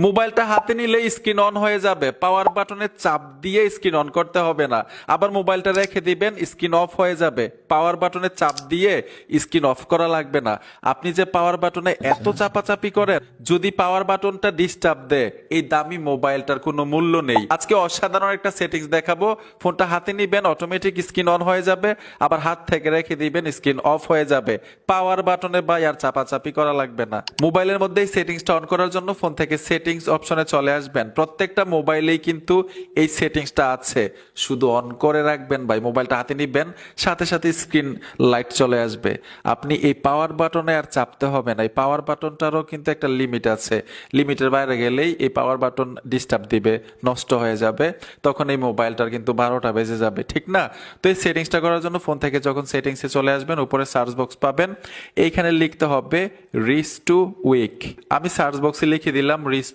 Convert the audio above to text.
মোবাইলটা হাতে নিলে স্ক্রিন অন হয়ে যাবে, পাওয়ার বাটনে চাপ দিয়ে স্ক্রিন অন করতে হবে না। আবার মোবাইলটা রেখে দিবেন, স্ক্রিন অফ হয়ে যাবে, পাওয়ার বাটনে চাপ দিয়ে স্ক্রিন অফ করা লাগবে না। আপনি যে পাওয়ার বাটনে এত চাপাচাপি করেন, যদি পাওয়ার বাটনটা ডিস্টার্ব দেয়, এই দামি মোবাইলটার কোনো মূল্য নেই। আজকে অসাধারণ একটা সেটিংস দেখাবো। ফোনটা হাতে নিবেন, অটোমেটিক স্ক্রিন অন হয়ে যাবে, আবার হাত থেকে রেখে দিবেন, স্ক্রিন অফ হয়ে যাবে। পাওয়ার বাটনে বা আর চাপাচাপি করা লাগবে না। মোবাইলের মধ্যে এই সেটিংসটা অন করার জন্য ফোন থেকে সেটিংস অপশনে চলে আসবেন। প্রত্যেকটা মোবাইলেই কিন্তু এই সেটিংসটা আছে, শুধু অন করে রাখবেন ভাই। মোবাইলটা হাতে নিবেন, সাথে সাথে স্ক্রিন লাইট চলে আসবে। আপনি এই পাওয়ার বাটনে আর চাপতে হবে না। এই পাওয়ার বাটনটারও কিন্তু একটা লিমিট আছে, লিমিটের বাইরে গেলেই এই পাওয়ার বাটন ডিস্টার্ব দিবে, নষ্ট হয়ে যাবে, তখন এই মোবাইলটার কিন্তু 12টা বেজে যাবে, ঠিক না? তো এই সেটিংসটা করার জন্য ফোন থেকে যখন সেটিংসে চলে আসবেন, উপরে সার্চ বক্স পাবেন, এইখানে লিখতে হবে রিচ টু উইক। আমি সার্চ বক্সে লিখে দিলাম রিচ